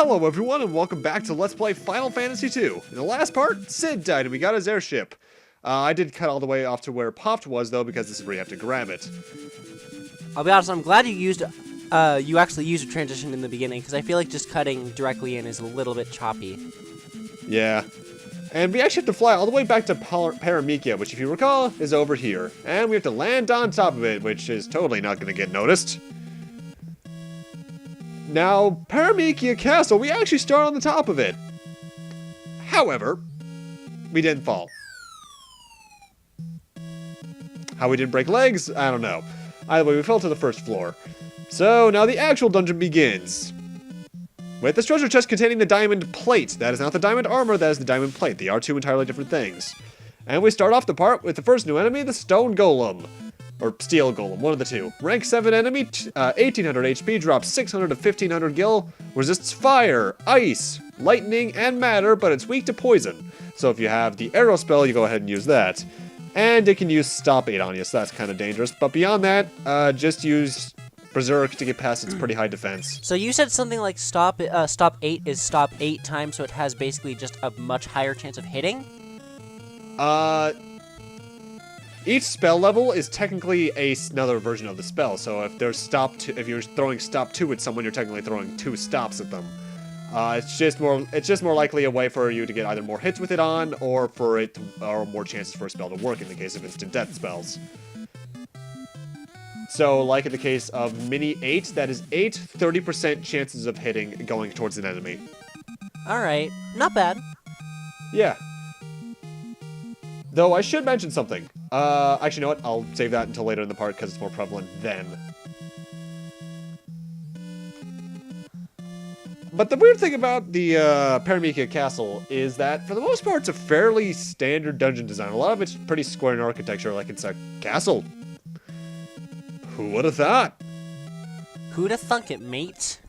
Hello everyone and welcome back to Let's Play Final Fantasy II. In the last part, Sid died and we got his airship. I did cut all the way off to where Popped was though, because this is where you have to grab it. I'll be honest, I'm glad you actually used a transition in the beginning, because I feel like just cutting directly in is a little bit choppy. Yeah. And we actually have to fly all the way back to Paramekia, which if you recall, is over here. And we have to land on top of it, which is totally not going to get noticed. Now, Paramekia Castle, we actually start on the top of it. However, we didn't fall. How we didn't break legs, I don't know. Either way, we fell to the first floor. So, now the actual dungeon begins. With this treasure chest containing the diamond plate. That is not the diamond armor, that is the diamond plate. They are two entirely different things. And we start off the part with the first new enemy, the stone golem. Or steel golem, one of the two. Rank 7 enemy, 1800 HP, drops 600 to 1500 gil, resists fire, ice, lightning, and matter, but it's weak to poison. So if you have the arrow spell, you go ahead and use that. And it can use stop 8 on you, so that's kind of dangerous. But beyond that, just use Berserk to get past its pretty high defense. So you said something like stop 8 is stop 8 times, so it has basically just a much higher chance of hitting? Each spell level is technically another version of the spell. So if there's if you're throwing stop 2 at someone, you're technically throwing 2 stops at them. It's just more likely a way for you to get either more hits with it on, or or more chances for a spell to work in the case of instant death spells. So, like in the case of Mini 8, that is 30% chances of hitting going towards an enemy. Alright, not bad. Yeah. Though I should mention something. Actually, you know what? I'll save that until later in the part because it's more prevalent then. But the weird thing about the Paramekia Castle is that, for the most part, it's a fairly standard dungeon design. A lot of it's pretty square in architecture, like it's a castle. Who would have thought? Who'da thunk it, mate?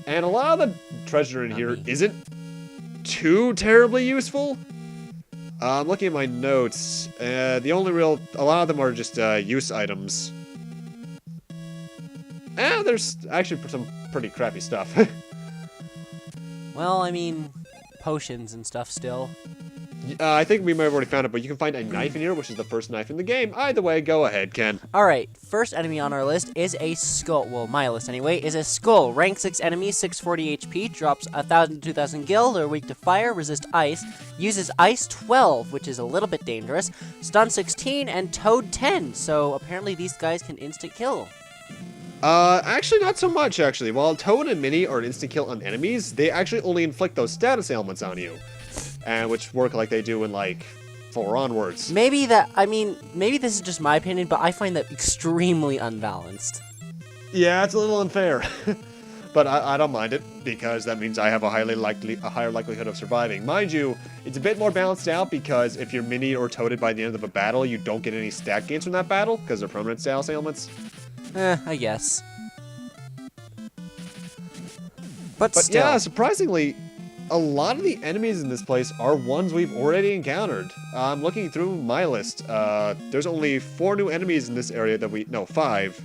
And a lot of the treasure in here isn't too terribly useful. I'm looking at my notes. A lot of them are just use items. And there's actually some pretty crappy stuff. Well, I mean, potions and stuff still. I think we might have already found it, but you can find a knife in here, which is the first knife in the game. Either way, go ahead, Ken. Alright, first enemy on our list is a skull. Well, my list anyway, is a skull. Rank 6 enemy, 640 HP, drops 1000 to 2000 gil, they're weak to fire, resist ice, uses ice 12, which is a little bit dangerous, stun 16, and toad 10, so apparently these guys can instant kill. Actually not so much, actually. While Toad and Mini are an instant kill on enemies, they actually only inflict those status ailments on you. And which work like they do in, like, 4 onwards. Maybe this is just my opinion, but I find that extremely unbalanced. Yeah, it's a little unfair. But I don't mind it, because that means I have a higher likelihood of surviving. Mind you, it's a bit more balanced out, because if you're Mini or Toaded by the end of a battle, you don't get any stat gains from that battle, because they're permanent status ailments. I guess. But still. Yeah, surprisingly, a lot of the enemies in this place are ones we've already encountered. I'm looking through my list. There's only 4 new enemies in this area 5,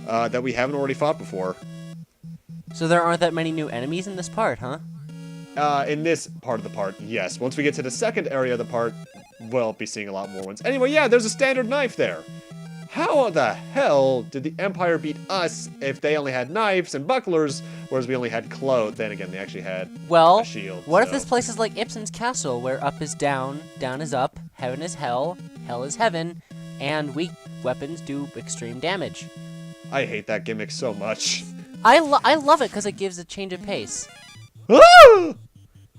that we haven't already fought before. So there aren't that many new enemies in this part, huh? In this part of the part, yes. Once we get to the second area of the part, we'll be seeing a lot more ones. Anyway, yeah, there's a standard knife there. How the hell did the Empire beat us if they only had knives and bucklers, whereas we only had clothes? Then again, they actually had a shield. What if this place is like Ibsen's castle, where up is down, down is up, heaven is hell, hell is heaven, and weak weapons do extreme damage? I hate that gimmick so much. I love it because it gives a change of pace. Ah!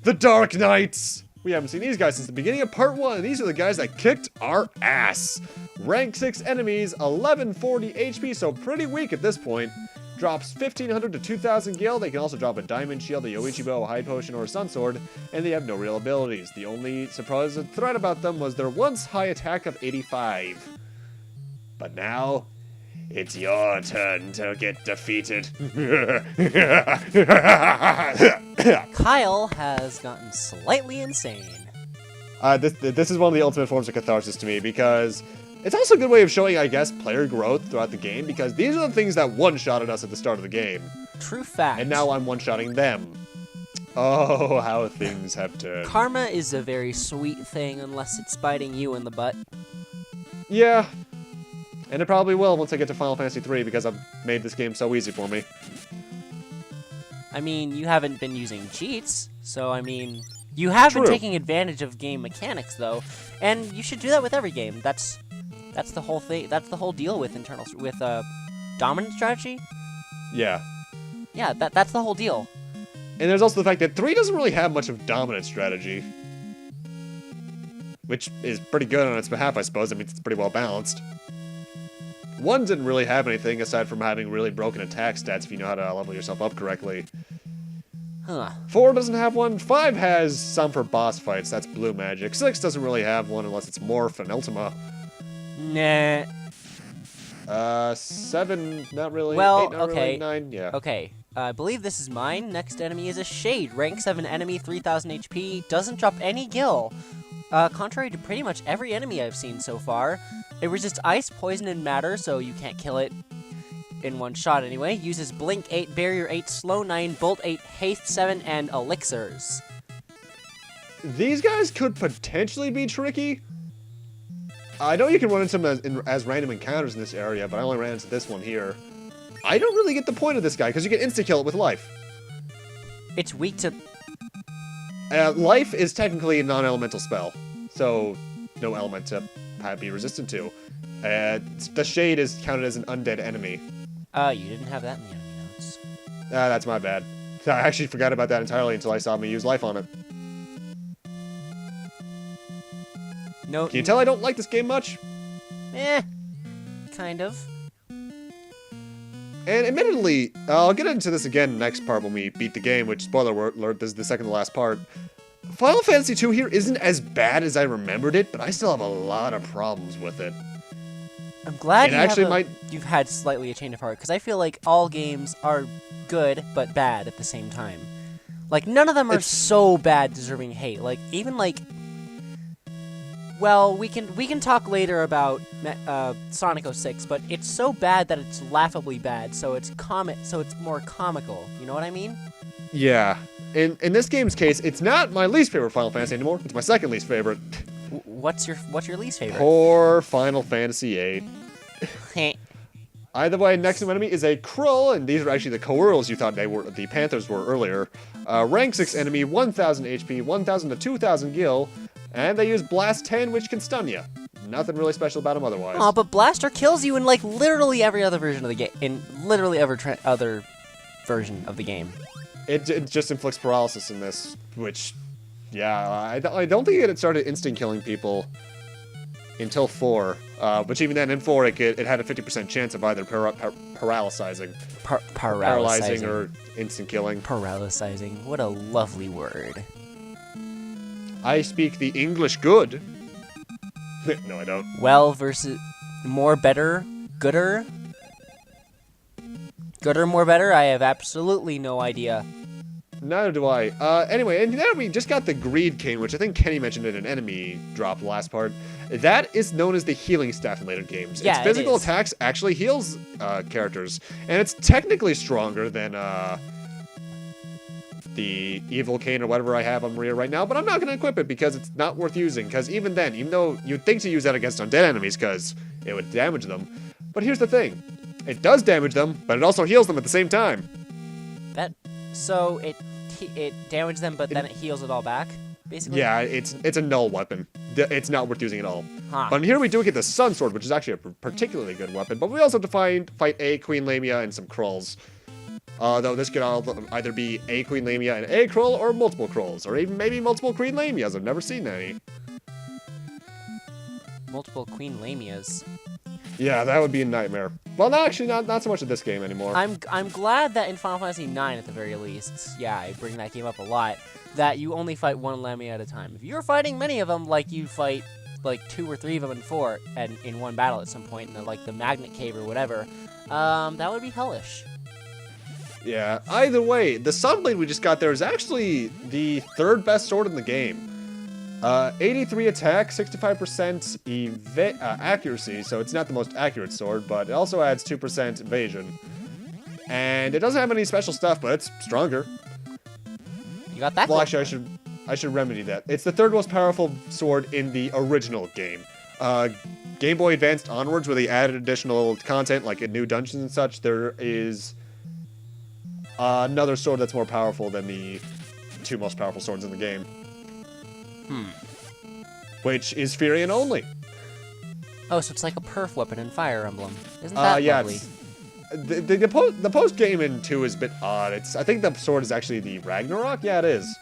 The Dark Knights! We haven't seen these guys since the beginning of part 1, and these are the guys that kicked our ass. Rank 6 enemies, 1140 HP, so pretty weak at this point. Drops 1500 to 2000 gil. They can also drop a diamond shield, a Yoichi bow, a hide potion, or a sun sword, and they have no real abilities. The only surprising threat about them was their once high attack of 85. But now, it's your turn to get defeated. Kyle has gotten slightly insane. This is one of the ultimate forms of catharsis to me, because It's also a good way of showing, I guess, player growth throughout the game, because these are the things that one-shotted us at the start of the game. True fact. And now I'm one-shotting them. Oh, how things have turned. Karma is a very sweet thing unless it's biting you in the butt. Yeah. And it probably will once I get to Final Fantasy III, because I've made this game so easy for me. I mean, you haven't been using cheats, so I mean... You have been taking advantage of game mechanics, though, and you should do that with every game. That's the whole thing. That's the whole deal with dominant strategy. Yeah. Yeah, that's the whole deal. And there's also the fact that 3 doesn't really have much of dominant strategy, which is pretty good on its behalf, I suppose. I mean, it's pretty well balanced. 1 didn't really have anything aside from having really broken attack stats if you know how to level yourself up correctly. Huh. 4 doesn't have one. 5 has some for boss fights. That's blue magic. 6 doesn't really have one unless it's Morph and Ultima. Nah. 7, not really. Well, 8, not okay. really. 9, yeah. Okay. I believe this is mine. Next enemy is a Shade. Rank 7 enemy, 3000 HP. Doesn't drop any gil. Contrary to pretty much every enemy I've seen so far. It resists ice, poison, and matter, so you can't kill it in one shot anyway. Uses Blink 8, Barrier 8, Slow 9, Bolt 8, Haste 7, and Elixirs. These guys could potentially be tricky. I know you can run into them as random encounters in this area, but I only ran into this one here. I don't really get the point of this guy, because you can insta-kill it with life. It's weak to... Life is technically a non-elemental spell, so no element to be resistant to. The Shade is counted as an undead enemy. You didn't have that in the enemy notes. That's my bad. I actually forgot about that entirely until I saw me use life on it. No. Can you tell I don't like this game much? Kind of. And admittedly, I'll get into this again next part when we beat the game, which, spoiler alert, this is the second to last part. Final Fantasy II here isn't as bad as I remembered it, but I still have a lot of problems with it. I'm glad you've had slightly a change of heart, because I feel like all games are good but bad at the same time. Like, none of them are so bad deserving hate. Like, even like... Well, we can talk later about Sonic 06, but it's so bad that it's laughably bad, so it's more comical. You know what I mean? Yeah. In this game's case, it's not my least favorite Final Fantasy anymore. It's my second least favorite. What's your least favorite? Poor Final Fantasy VIII. Either way, next enemy is a Krull, and these are actually the Coeurls you thought the Panthers were earlier. Rank 6 enemy, 1000 HP, 1000 to 2000 gil, and they use Blast 10, which can stun you. Nothing really special about them otherwise. Aw, but Blaster kills you in like literally every other version of the game. In literally every other version of the game. It just inflicts paralysis in this, which, yeah, I don't think it started instant killing people until 4. Which even then, in 4, it had a 50% chance of either paralyzing or instant killing. Paralyzing. What a lovely word. I speak the English good. No, I don't. Well versus more, better, gooder. Gooder, more, better? I have absolutely no idea. Neither do I. Anyway, and now we just got the Greed Cane, which I think Kenny mentioned in an enemy drop last part. That is known as the healing staff in later games. Yeah, its physical attacks actually heals characters, and it's technically stronger than the Evil Cane or whatever I have on Maria right now, but I'm not going to equip it because it's not worth using, because even then, even though you'd think to use that against undead enemies because it would damage them, but here's the thing. It does damage them, but it also heals them at the same time. So it damages them, but then it heals it all back, basically? Yeah, it's a null weapon. It's not worth using at all. Huh. But here we do get the Sun Sword, which is actually a particularly good weapon, but we also have to fight a Queen Lamia and some Krulls. Though this could either be a Queen Lamia and a Krull, or multiple Krulls, or even maybe multiple Queen Lamias. I've never seen any. Multiple Queen Lamias. Yeah, that would be a nightmare. Well, no, actually, not so much of this game anymore. I'm glad that in Final Fantasy IX, at the very least, yeah, I bring that game up a lot, that you only fight one Lamia at a time. If you're fighting many of them, like you fight like 2 or 3 of them in 4, and in one battle at some point, in like the Magnet Cave or whatever, that would be hellish. Yeah, either way, the Sunblade we just got there is actually the 3rd best sword in the game. 83 attack, 65% accuracy, so it's not the most accurate sword, but it also adds 2% evasion. And it doesn't have any special stuff, but it's stronger. You got that? Well, actually, I should remedy that. It's the third most powerful sword in the original game. Game Boy Advanced onwards, where they added additional content, like in new dungeons and such, there is another sword that's more powerful than the two most powerful swords in the game. Which is Furion only. Oh, so it's like a perf weapon in Fire Emblem. Isn't that yeah, lovely? The post game in 2 is a bit odd. I think the sword is actually the Ragnarok. Yeah, it is.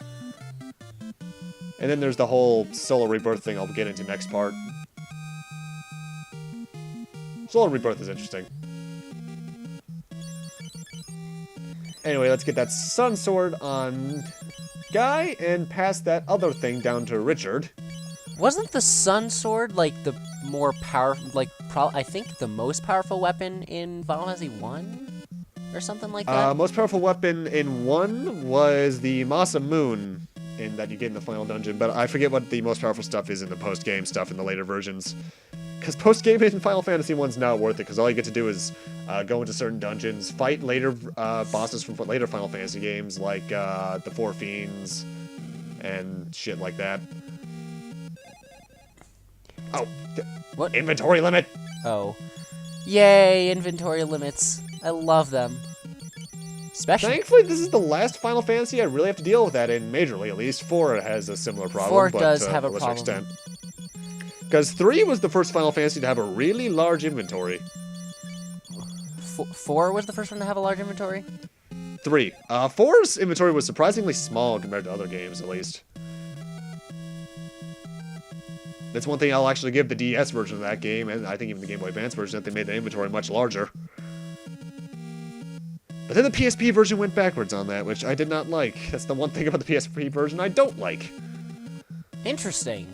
And then there's the whole Solar Rebirth thing I'll get into next part. Solar Rebirth is interesting. Anyway, let's get that Sun Sword on Guy and pass that other thing down to Richard. Wasn't the Sun Sword like the more powerful, like I think the most powerful weapon in Final Fantasy 1 or something like that? Most powerful weapon in 1 was the Masa Moon that you get in the final dungeon, but I forget what the most powerful stuff is in the post-game stuff in the later versions. Because post-game in Final Fantasy 1's not worth it, because all you get to do is go into certain dungeons, fight later bosses from later Final Fantasy games, like the Four Fiends and shit like that. Oh, what? Inventory limit! Oh. Yay, inventory limits. I love them. Especially... Thankfully, this is the last Final Fantasy I really have to deal with that in majorly, at least. 4 has a similar problem, 4 but does have a to lesser problem. extent. Because 3 was the first Final Fantasy to have a really large inventory. 4 was the first one to have a large inventory? 3. 4's inventory was surprisingly small compared to other games, at least. That's one thing I'll actually give the DS version of that game, and I think even the Game Boy Advance version, that they made the inventory much larger. But then the PSP version went backwards on that, which I did not like. That's the one thing about the PSP version I don't like. Interesting.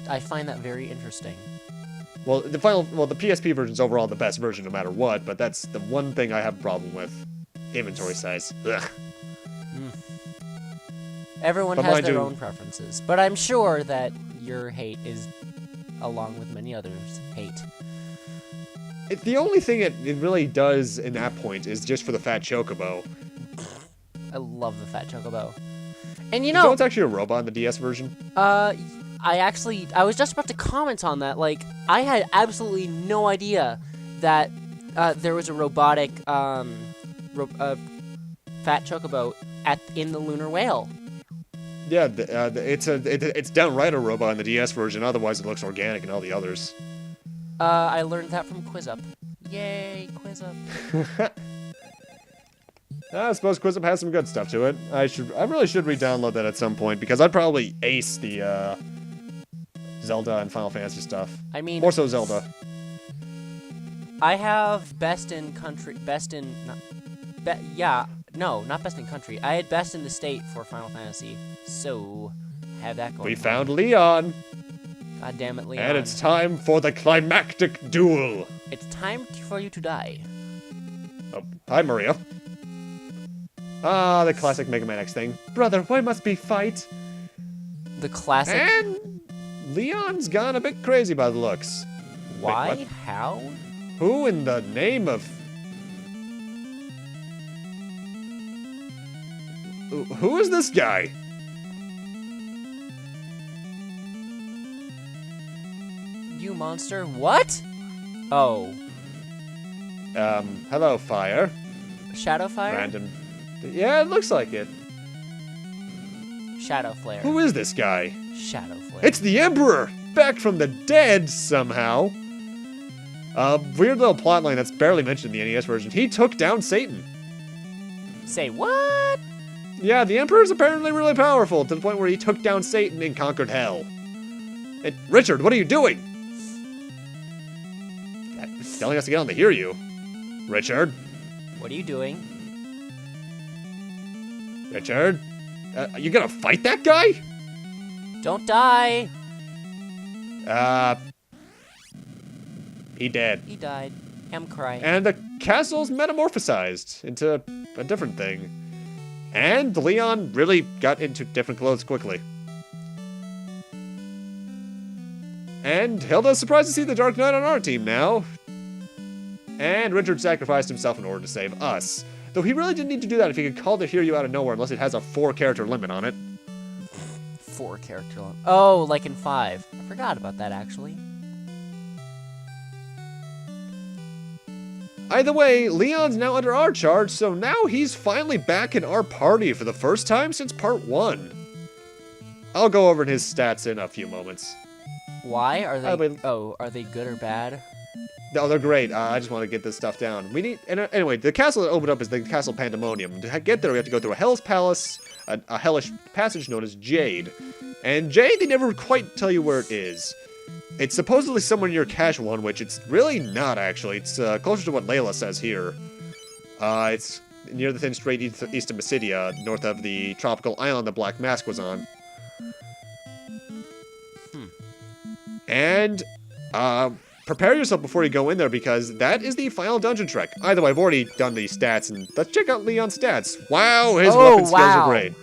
I find that very interesting. Well, the PSP version's overall the best version no matter what, but that's the one thing I have a problem with. Inventory size. Ugh. Everyone But has mind their you- own preferences, but I'm sure that your hate is, along with many others, hate. The only thing it really does in that point is just for the fat chocobo. I love the Fat Chocobo. And you You know know, it's actually a robot in the DS version? I was just about to comment on that. Like, I had absolutely no idea that there was a robotic Fat Chocobo in the Lunar Whale. Yeah, it's downright a robot in the DS version, otherwise it looks organic in all the others. I learned that from QuizUp. Yay, QuizUp. I suppose QuizUp has some good stuff to it. I really should re-download that at some point, because I'd probably ace the Zelda and Final Fantasy stuff. I mean, More so Zelda. I have not best in country. I had best in the state for Final Fantasy, so have that going. We on. found Leon, God damn it, Leon. and it's time for the climactic duel. It's time for you to die. Oh, hi, Maria. Ah, the classic Mega Man X thing. Brother, why must we fight? The classic. And Leon's gone a bit crazy by the looks. Why? Wait, How? who in the name of... Who is this guy? You monster? What? Oh, Hello, Fire. Shadowfire? Random... Yeah, it looks like it. Shadow Flare. Who is this guy? Shadow Flare. It's the Emperor! Back from the dead, somehow. Weird little plotline that's barely mentioned in the NES version. He took down Satan. Say what? Yeah, the Emperor's apparently really powerful, to the point where he took down Satan and conquered hell. Hey, Richard, what are you doing? He's telling us to get on to hear you. Richard? What are you doing? Richard? You gonna fight that guy? Don't die! He dead. He died. I'm crying. And the castle's metamorphosized into a different thing. And Leon really got into different clothes quickly. And Hilda's surprised to see the Dark Knight on our team now. And Richard sacrificed himself in order to save us. Though he really didn't need to do that if he could call the Hiryu out of nowhere unless it has a 4-character limit on it. 4-character limit. Oh, like in 5. I forgot about that, actually. Either way, Leon's now under our charge, so now he's finally back in our party for the first time since part 1. I'll go over his stats in a few moments. Why? Are they are they good or bad? No, they're great. I just want to get this stuff down. Anyway, the castle that opened up is the Castle Pandemonium. To get there, we have to go through a Hell's Palace, a hellish passage known as Jade. And Jade, they never quite tell you where it is. It's supposedly somewhere near Cache 1, which it's really not, actually. It's closer to what Layla says here. It's near the thin strait east of Mysidia, north of the tropical island the Black Mask was on. And, prepare yourself before you go in there, because that is the final dungeon trek. Either way, I've already done the stats, and let's check out Leon's stats. Wow, his weapon skills are great.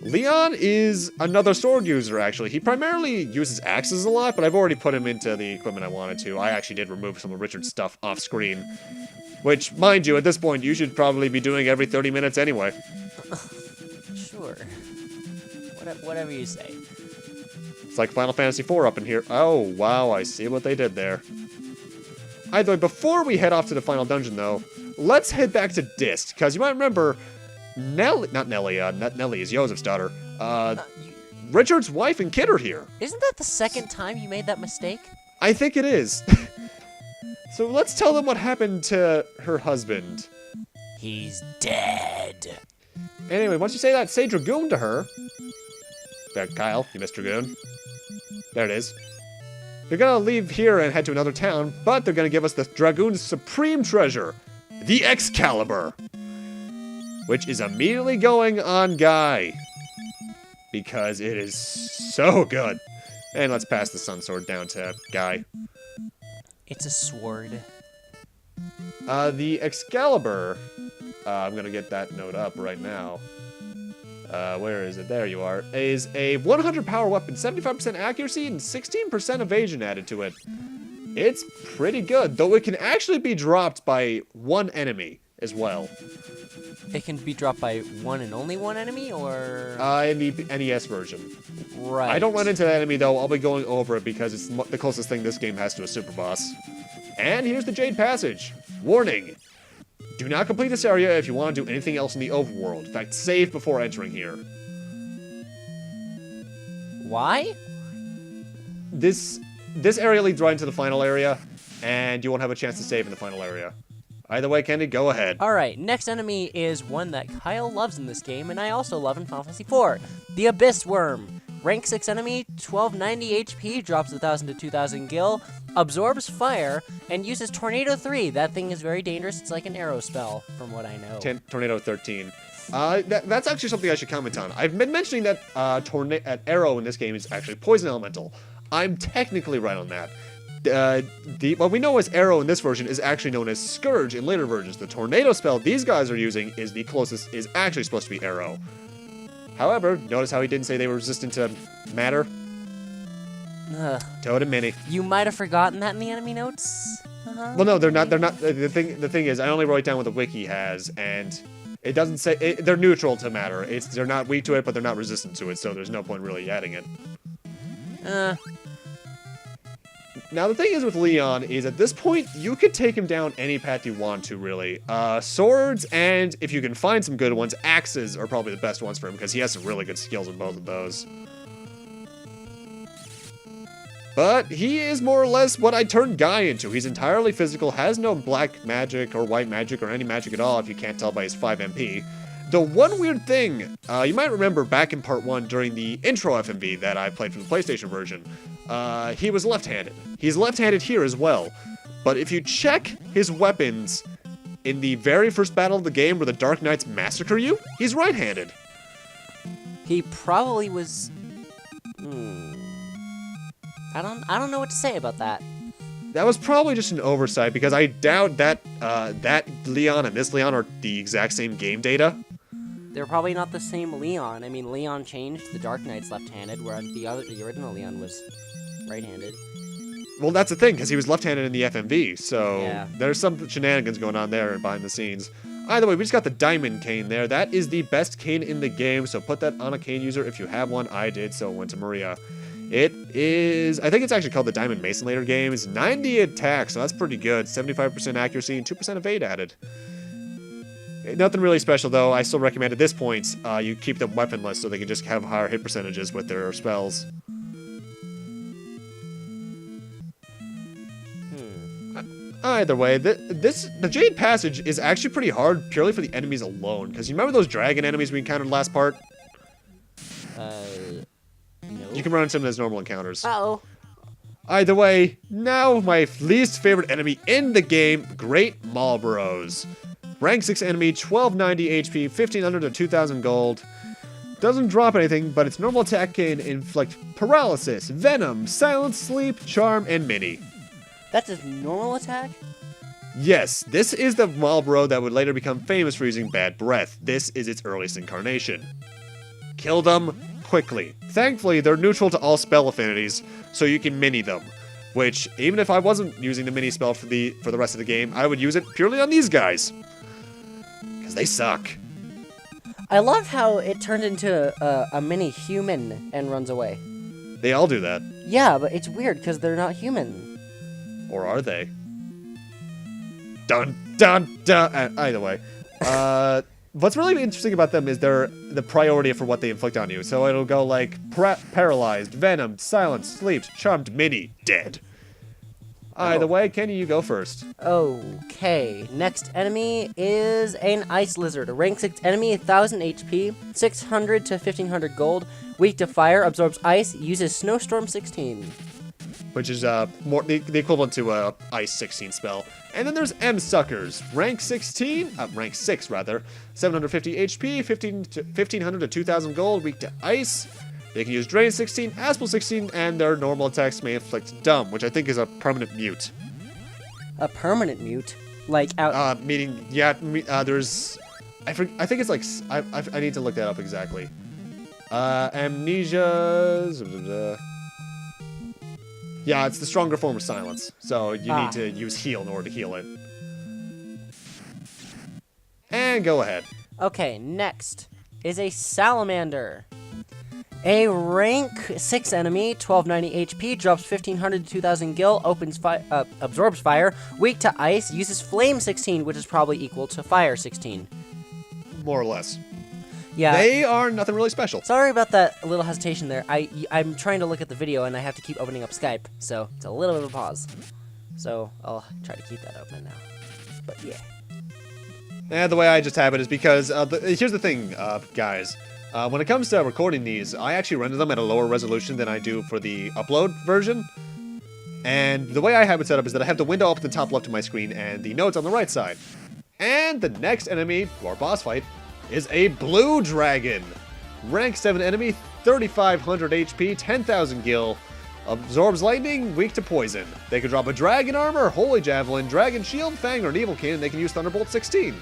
Leon is another sword user, actually. He primarily uses axes a lot, but I've already put him into the equipment I wanted to. I actually did remove some of Richard's stuff off screen. Which, mind you, at this point, you should probably be doing every 30 minutes anyway. Sure. Whatever you say. It's like Final Fantasy IV up in here. Oh, wow, I see what they did there. Either way, before we head off to the final dungeon, though, let's head back to Dist, because you might remember... Nelly is Yosef's daughter. Richard's wife and kid are here. Isn't that the second time you made that mistake? I think it is. So let's tell them what happened to her husband. He's dead. Anyway, once you say that, say Dragoon to her. There, Kyle, you missed Dragoon. There it is. They're gonna leave here and head to another town, but they're gonna give us the Dragoon's supreme treasure, the Excalibur. Which is immediately going on Guy. Because it is so good. And let's pass the Sun Sword down to Guy. It's a sword. The Excalibur, I'm gonna get that note up right now. Where is it? There you are. Is a 100 power weapon, 75% accuracy, and 16% evasion added to it. It's pretty good, though it can actually be dropped by one enemy as well. It can be dropped by one and only one enemy, or...? In the NES version. Right. I don't run into that enemy, though. I'll be going over it because it's the closest thing this game has to a super boss. And here's the Jade Passage. Warning. Do not complete this area if you want to do anything else in the overworld. In fact, save before entering here. Why? This area leads right into the final area, and you won't have a chance to save in the final area. Either way, Kenny, go ahead. Alright, next enemy is one that Kyle loves in this game, and I also love in Final Fantasy IV. The Abyss Worm. Rank 6 enemy, 1290 HP, drops 1000 to 2000 gil, absorbs fire, and uses Tornado 3. That thing is very dangerous. It's like an arrow spell, from what I know. Tornado 13. That's actually something I should comment on. I've been mentioning that arrow in this game is actually poison elemental. I'm technically right on that. What we know as arrow in this version is actually known as Scourge in later versions. The tornado spell these guys are using is actually supposed to be arrow. However, notice how he didn't say they were resistant to matter? Toad and Minnie. You might have forgotten that in the enemy notes? Well, no, they're not. The thing is, I only wrote down what the wiki has, and it doesn't say they're neutral to matter. They're not weak to it, but they're not resistant to it, so there's no point really adding it. Now, the thing is with Leon is at this point, you could take him down any path you want to, really. Swords, and if you can find some good ones, axes are probably the best ones for him, because he has some really good skills in both of those. But he is more or less what I turned Guy into. He's entirely physical, has no black magic or white magic or any magic at all, if you can't tell by his 5 MP. The one weird thing, you might remember back in part 1 during the intro FMV that I played from the PlayStation version, he was left-handed. He's left-handed here as well. But if you check his weapons in the very first battle of the game where the Dark Knights massacre you, he's right-handed. He probably was... I don't know what to say about that. That was probably just an oversight, because I doubt that that Leon and this Leon are the exact same game data. They're probably not the same Leon. I mean, Leon changed. The Dark Knight's left-handed, whereas the original Leon was right-handed. Well, that's the thing, because he was left-handed in the FMV, so Yeah. there's some shenanigans going on there behind the scenes. Either way, we just got the diamond cane there. That is the best cane in the game, so put that on a cane user if you have one. I did, so it went to Maria. It is, I think it's actually called the Diamond Mason later game. It's 90 attack, so that's pretty good. 75% accuracy and 2% evade added. Nothing really special, though. I still recommend at this point you keep them weaponless so they can just have higher hit percentages with their spells. Either way, the Jade Passage is actually pretty hard purely for the enemies alone. Because you remember those dragon enemies we encountered last part? No. You can run into them as normal encounters. Uh-oh. Either way, now my least favorite enemy in the game, Great Marlboros. Rank 6 enemy, 1290 HP, 1500 to 2000 gold. Doesn't drop anything, but its normal attack can inflict paralysis, venom, silent sleep, charm, and mini. That's his normal attack? Yes, this is the Marlboro that would later become famous for using bad breath. This is its earliest incarnation. Kill them quickly. Thankfully, they're neutral to all spell affinities, so you can mini them. Which, even if I wasn't using the mini spell for the rest of the game, I would use it purely on these guys. Because they suck. I love how it turned into a mini human and runs away. They all do that. Yeah, but it's weird because they're not human. Or are they? Dun, dun, dun. Either way. What's really interesting about them is the priority for what they inflict on you. So it'll go like paralyzed, venom, silent, sleep, charmed, mini, dead. Either way, Kenny, you go first. Okay, next enemy is an ice lizard. A rank 6 enemy, 1000 HP, 600 to 1500 gold, weak to fire, absorbs ice, uses snowstorm 16. Which is more the equivalent to Ice 16 spell. And then there's M-Suckers. Rank 6 rather. 750 HP, 1500 to 2000 gold, weak to Ice. They can use Drain 16, Aspel 16, and their normal attacks may inflict Dumb, which I think is a permanent mute. A permanent mute? Like out... Meaning, yeah, there's... I think it's like... I need to look that up exactly. Amnesia... Yeah, it's the stronger form of silence, so you need to use heal in order to heal it. And go ahead. Okay, next is a salamander. A rank 6 enemy, 1290 HP, drops 1500 to 2000 gil, absorbs fire, weak to ice, uses flame 16, which is probably equal to fire 16. More or less. Yeah. They are nothing really special. Sorry about that little hesitation there. I'm trying to look at the video and I have to keep opening up Skype, so it's a little bit of a pause. So I'll try to keep that open now. But yeah. And the way I just have it is because here's the thing, guys. When it comes to recording these, I actually render them at a lower resolution than I do for the upload version. And the way I have it set up is that I have the window up at the top left of my screen and the notes on the right side. And the next enemy, or boss fight, is a blue dragon. Rank 7 enemy, 3500 HP, 10,000 gil, absorbs lightning, weak to poison. They can drop a dragon armor, holy javelin, dragon shield, fang, or an evil cannon. They can use thunderbolt 16.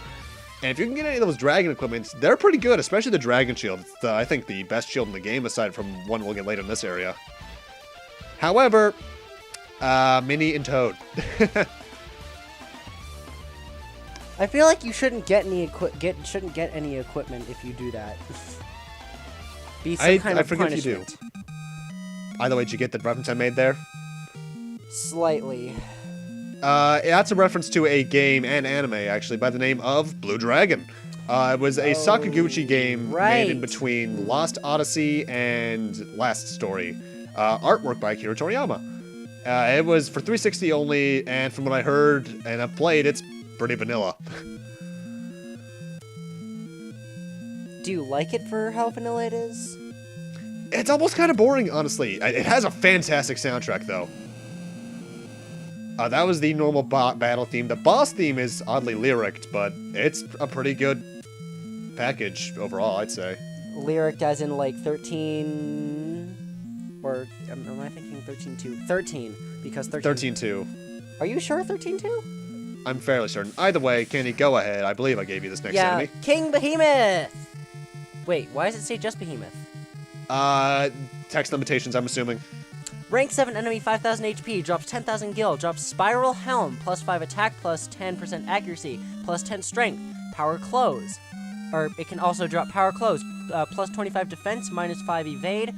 And if you can get any of those dragon equipments, they're pretty good, especially the dragon shield. It's I think the best shield in the game aside from one we'll get later in this area. However, Mini and Toad. I feel like you shouldn't get any equipment if you do that. Be some kind of forget punishment. you do. By the way, did you get the reference I made there? Slightly. That's a reference to a game and anime, actually, by the name of Blue Dragon. It was a Sakaguchi game made in between Lost Odyssey and Last Story. Artwork by Akira Toriyama. It was for 360 only, and from what I heard and I've played, it's pretty vanilla. Do you like it for how vanilla it is? It's almost kind of boring, honestly. It has a fantastic soundtrack, though. That was the normal battle theme. The boss theme is oddly lyric, but it's a pretty good package overall, I'd say. Lyric as in like 13... Or am I thinking 13-2? 13, because 13... 13-2. Are you sure 13-2? I'm fairly certain. Either way, Kenny, go ahead. I believe I gave you this next enemy. King Behemoth! Wait, why does it say just Behemoth? Text limitations, I'm assuming. Rank 7 enemy 5000 HP, drops 10,000 gil, drops Spiral Helm, plus 5 attack, plus 10% accuracy, plus 10 strength, Power Close. Or it can also drop Power Close, plus 25 defense, minus 5 evade,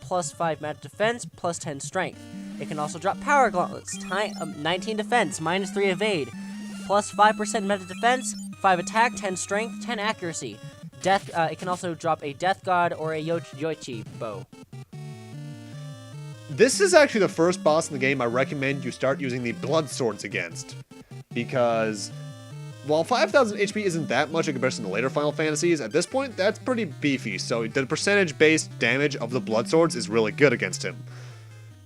plus 5 magic defense, plus 10 strength. It can also drop Power Gauntlets, 19 defense, minus 3 evade, plus 5% meta defense, 5 attack, 10 strength, 10 accuracy. Death. It can also drop a Death God or a Yoichi bow. This is actually the first boss in the game I recommend you start using the blood swords against, because while 5,000 HP isn't that much in comparison to later Final Fantasies, at this point that's pretty beefy. So the percentage-based damage of the blood swords is really good against him.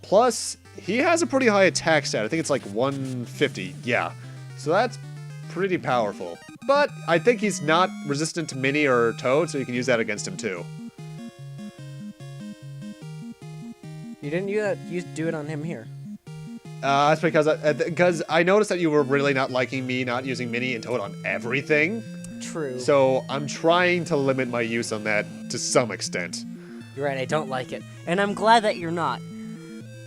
Plus, he has a pretty high attack stat. I think it's like 150. Yeah, so that's pretty powerful. But I think he's not resistant to Mini or Toad, so you can use that against him too. You didn't do it on him here. That's because I noticed that you were really not liking me not using Mini and Toad on everything. True. So I'm trying to limit my use on that to some extent. You're right, I don't like it. And I'm glad that you're not.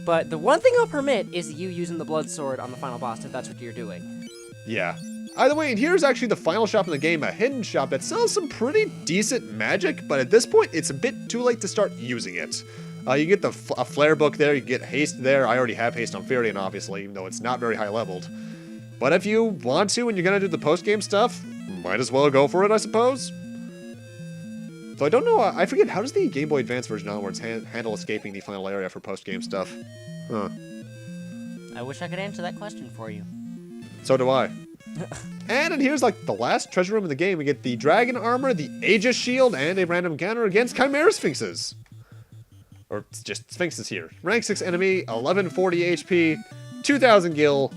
But the one thing I'll permit is you using the blood sword on the final boss if that's what you're doing. Yeah. Either way, and here's actually the final shop in the game, a hidden shop that sells some pretty decent magic, but at this point, it's a bit too late to start using it. You get a flare book there, you get haste there. I already have haste on Furion, obviously, even though it's not very high leveled. But if you want to and you're gonna do the post-game stuff, might as well go for it, I suppose. So I don't know, I forget, how does the Game Boy Advance version onwards handle escaping the final area for post-game stuff? Huh. I wish I could answer that question for you. So do I. And here's like the last treasure room in the game. We get the dragon armor, the Aegis shield, and a random counter against Chimera Sphinxes. Or just Sphinxes here. Rank 6 enemy, 1140 HP, 2000 gil.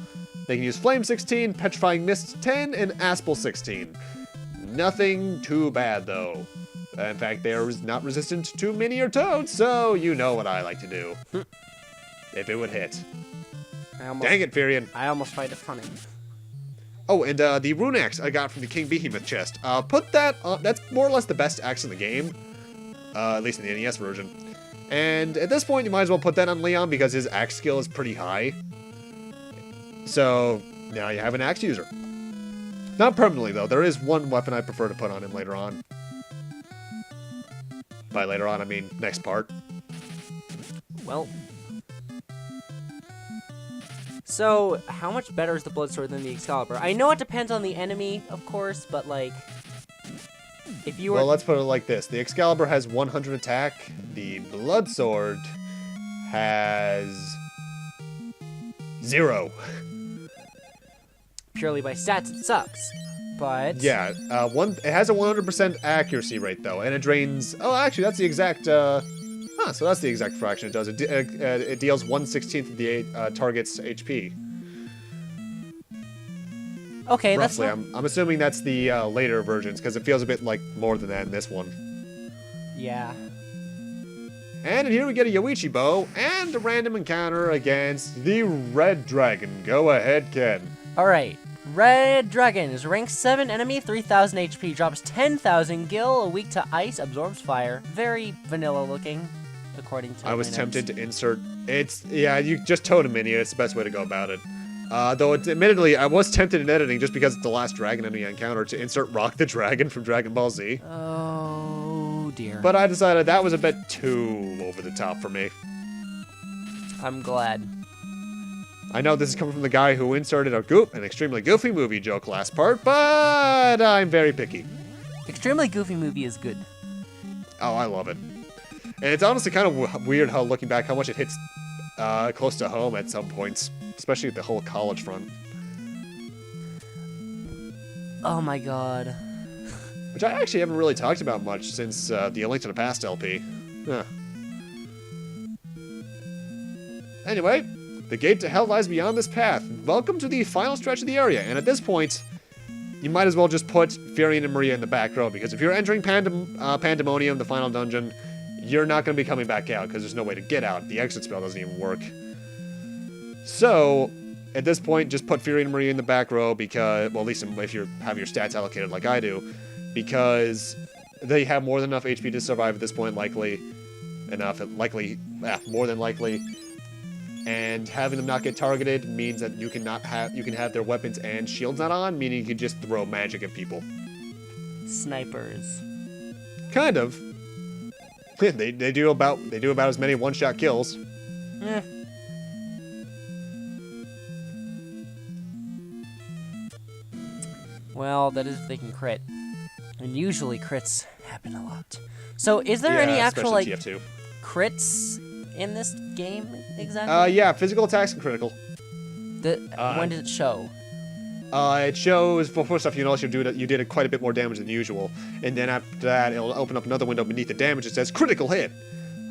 They can use Flame 16, Petrifying Mist 10, and Aspel 16. Nothing too bad though. In fact, they are not resistant to Mini or Toad, so you know what I like to do. If it would hit. Dang it, Furion. I almost tried it funny. Oh, and the rune axe I got from the King Behemoth chest. Put that on. That's more or less the best axe in the game. At least in the NES version. And at this point, you might as well put that on Leon because his axe skill is pretty high. So, now you have an axe user. Not permanently, though. There is one weapon I prefer to put on him later on. By later on, I mean next part. Well. So, how much better is the blood sword than the Excalibur? I know it depends on the enemy, of course, but like, if you were... Well, let's put it like this. The Excalibur has 100 attack. The blood sword has 0. Purely by stats, it sucks. But... Yeah, it has a 100% accuracy rate, though, and it drains... Oh, actually, that's the exact... so that's the exact fraction it does. It deals 1/16 of the target's HP. Okay, roughly. that's not... I'm assuming that's the later versions, because it feels a bit like more than that in this one. Yeah. And here we get a Yoichi bow, and a random encounter against the Red Dragon. Go ahead, Ken. Alright. Red Dragon is rank 7 enemy, 3000 HP, drops 10,000 gil, weak to ice, absorbs fire. Very vanilla looking, according to I was my tempted notes. to insert... Yeah, you just towed a mini. It's the best way to go about it. Though, admittedly, I was tempted in editing, just because it's the last dragon enemy I encountered, to insert Rock the Dragon from Dragon Ball Z. Oh, dear. But I decided that was a bit too over the top for me. I'm glad. I know this is coming from the guy who inserted an extremely goofy movie joke last part, but I'm very picky. Extremely Goofy movie is good. Oh, I love it. And it's honestly kind of weird how, looking back, how much it hits close to home at some points, especially at the whole college front. Oh my god. Which I actually haven't really talked about much since the A Link to the Past LP. Huh. Anyway, the gate to hell lies beyond this path. Welcome to the final stretch of the area, and at this point, you might as well just put Furion and Maria in the back row, because if you're entering Pandemonium, the final dungeon, you're not going to be coming back out, because there's no way to get out. The exit spell doesn't even work. So, at this point, just put Furion and Maria in the back row, because, well, at least if you have your stats allocated like I do, because they have more than enough HP to survive at this point, likely more than likely. And having them not get targeted means that you can have their weapons and shields not on, meaning you can just throw magic at people. Snipers. Kind of. they do about as many one-shot kills. Eh. Well, that is if they can crit. And usually crits happen a lot. So is there any actual like TF2. crits in this game exactly? Yeah, physical attacks and critical. When does it show? It shows, well, first off, you notice you did quite a bit more damage than usual, and then after that, it'll open up another window beneath the damage that says critical hit.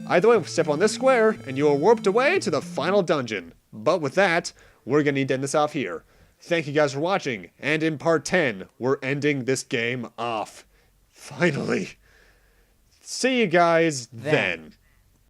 Either way, step on this square, and you are warped away to the final dungeon. But with that, we're gonna need to end this off here. Thank you guys for watching, and in part 10, we're ending this game off. Finally. See you guys then.